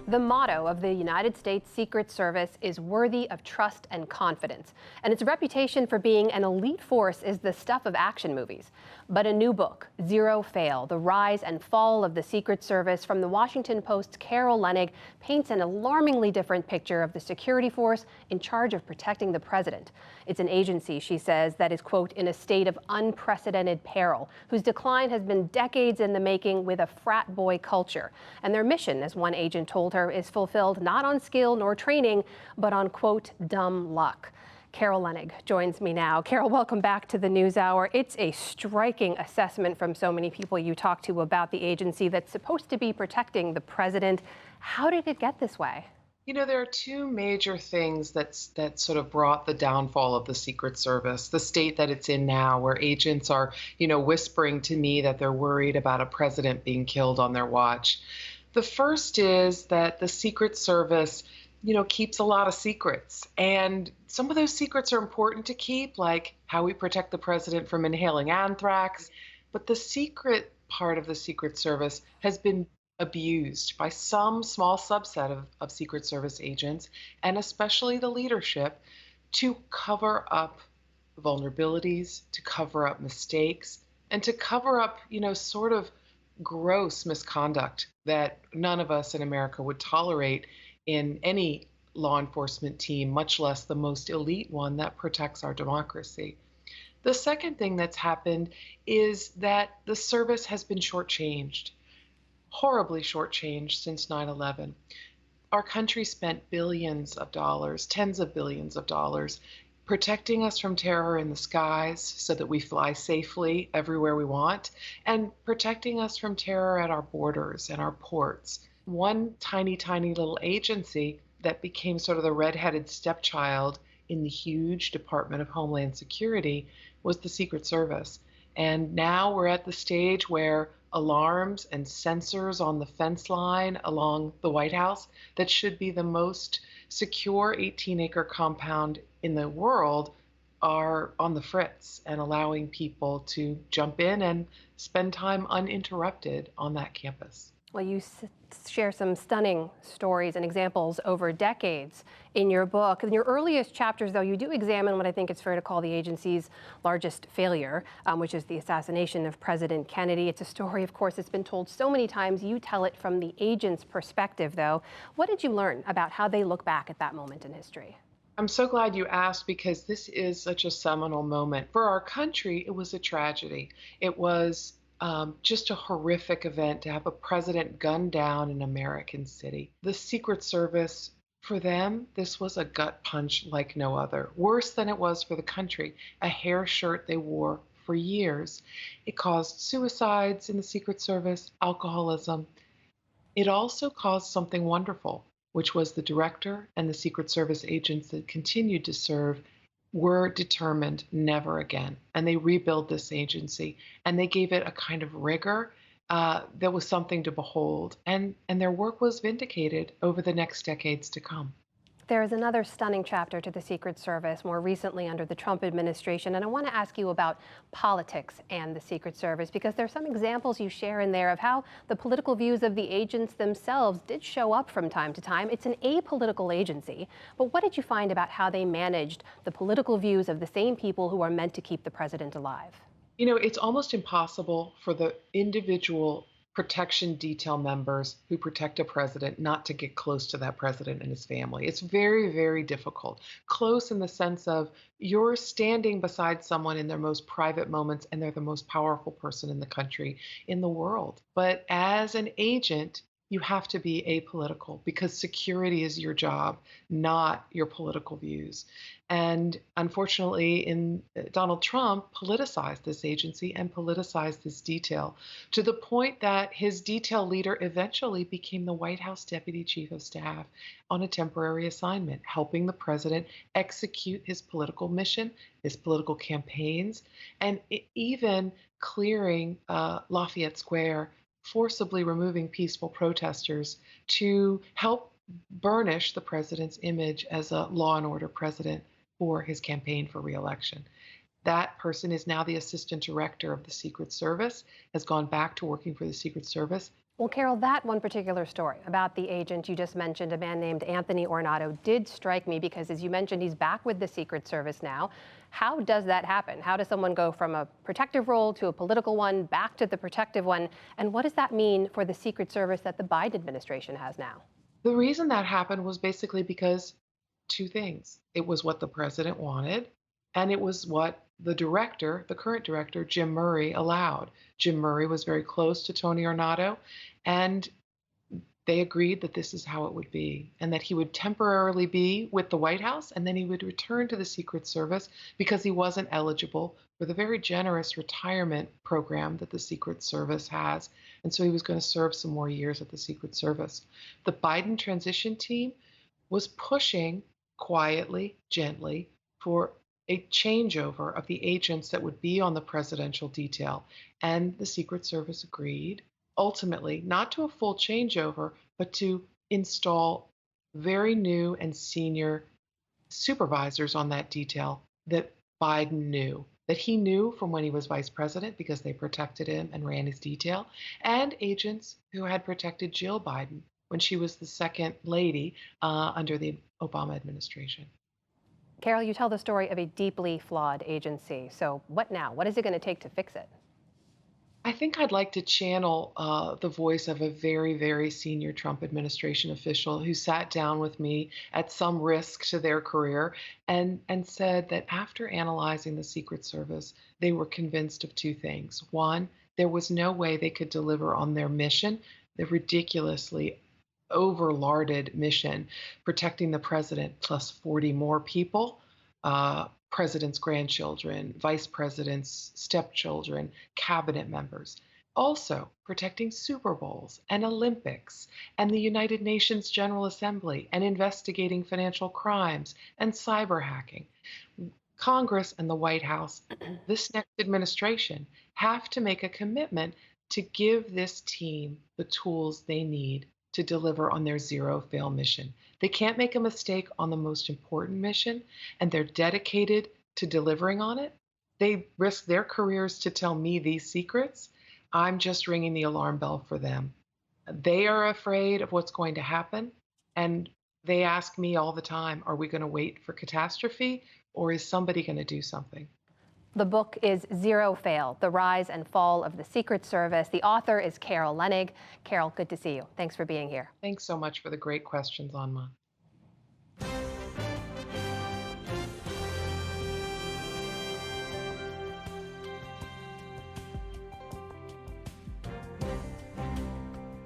The motto of the United States Secret Service is worthy of trust and confidence, and its reputation for being an elite force is the stuff of action movies. But a new book, Zero Fail: The Rise and Fall of the Secret Service, from the Washington Post's Carol Leonnig, paints an alarmingly different picture of the security force in charge of protecting the president. It's an agency, she says, that is, quote, in a state of unprecedented peril, whose decline has been decades in the making with a frat boy culture. And their mission, as one agent told her, is fulfilled not on skill nor training, but on, quote, dumb luck. Carol Leonnig joins me now. Carol, welcome back to the NewsHour. It's a striking assessment from so many people you talk to about the agency that's supposed to be protecting the president. How did it get this way? You know, there are two major things that sort of brought the downfall of the Secret Service, the state that it's in now, where agents are, whispering to me that they're worried about a president being killed on their watch. The first is that the Secret Service, keeps a lot of secrets. And some of those secrets are important to keep, like how we protect the president from inhaling anthrax. But the secret part of the Secret Service has been abused by some small subset of Secret Service agents, and especially the leadership, to cover up vulnerabilities, to cover up mistakes, and to cover up, sort of gross misconduct that none of us in America would tolerate in any law enforcement team, much less the most elite one that protects our democracy. The second thing that's happened is that the service has been shortchanged, horribly shortchanged since 9/11. Our country spent billions of dollars, tens of billions of dollars, protecting us from terror in the skies so that we fly safely everywhere we want, and protecting us from terror at our borders and our ports. One tiny, tiny little agency that became sort of the redheaded stepchild in the huge Department of Homeland Security was the Secret Service. And now we're at the stage where alarms and sensors on the fence line along the White House, that should be the most secure 18-acre compound in the world, are on the fritz and allowing people to jump in and spend time uninterrupted on that campus. Well, you share some stunning stories and examples over decades in your book. In your earliest chapters, though, you do examine what I think it's fair to call the agency's largest failure, which is the assassination of President Kennedy. It's a story, of course, that's been told so many times. You tell it from the agent's perspective, though. What did you learn about how they look back at that moment in history? I'm so glad you asked, because this is such a seminal moment. For our country, it was a tragedy. It was just a horrific event to have a president gunned down in an American city. The Secret Service, for them, this was a gut punch like no other. Worse than it was for the country, a hair shirt they wore for years. It caused suicides in the Secret Service, alcoholism. It also caused something wonderful, which was the director and the Secret Service agents that continued to serve were determined never again. And they rebuilt this agency, and they gave it a kind of rigor that was something to behold. And their work was vindicated over the next decades to come. There is another stunning chapter to the Secret Service, more recently under the Trump administration. And I want to ask you about politics and the Secret Service, because there are some examples you share in there of how the political views of the agents themselves did show up from time to time. It's an apolitical agency. But what did you find about how they managed the political views of the same people who are meant to keep the president alive? It's almost impossible for the individual protection detail members who protect a president not to get close to that president and his family. It's very, very difficult. Close in the sense of you're standing beside someone in their most private moments, and they're the most powerful person in the country, in the world. But as an agent, you have to be apolitical, because security is your job, not your political views. And unfortunately, Donald Trump politicized this agency and politicized this detail, to the point that his detail leader eventually became the White House Deputy Chief of Staff on a temporary assignment, helping the president execute his political mission, his political campaigns, and even clearing Lafayette Square, forcibly removing peaceful protesters to help burnish the president's image as a law and order president for his campaign for re-election. That person is now the assistant director of the Secret Service, has gone back to working for the Secret Service, Well, Carol, that one particular story about the agent you just mentioned, a man named Anthony Ornato, did strike me because, as you mentioned, he's back with the Secret Service now. How does that happen? How does someone go from a protective role to a political one, back to the protective one? And what does that mean for the Secret Service that the Biden administration has now? The reason that happened was basically because two things. It was what the president wanted, and it was what the director, the current director, Jim Murray, allowed. Jim Murray was very close to Tony Ornato, and they agreed that this is how it would be and that he would temporarily be with the White House and then he would return to the Secret Service because he wasn't eligible for the very generous retirement program that the Secret Service has. And so he was going to serve some more years at the Secret Service. The Biden transition team was pushing quietly, gently for a changeover of the agents that would be on the presidential detail. And the Secret Service agreed, ultimately, not to a full changeover, but to install very new and senior supervisors on that detail that Biden knew, that he knew from when he was vice president because they protected him and ran his detail, and agents who had protected Jill Biden when she was the second lady under the Obama administration. Carol, you tell the story of a deeply flawed agency. So what now? What is it going to take to fix it? I think I'd like to channel the voice of a very, very senior Trump administration official who sat down with me at some risk to their career and said that after analyzing the Secret Service, they were convinced of two things. One, there was no way they could deliver on their mission, the ridiculously overlarded mission, protecting the president plus 40 more people. President's grandchildren, vice president's stepchildren, cabinet members. Also, protecting Super Bowls and Olympics and the United Nations General Assembly and investigating financial crimes and cyber hacking. Congress and the White House, this next administration, have to make a commitment to give this team the tools they need to deliver on their zero fail mission. They can't make a mistake on the most important mission, and they're dedicated to delivering on it. They risk their careers to tell me these secrets. I'm just ringing the alarm bell for them. They are afraid of what's going to happen, and they ask me all the time, are we going to wait for catastrophe, or is somebody going to do something? The book is Zero Fail, The Rise and Fall of the Secret Service. The author is Carol Leonnig. Carol, good to see you. Thanks for being here. Thanks so much for the great questions, Anma.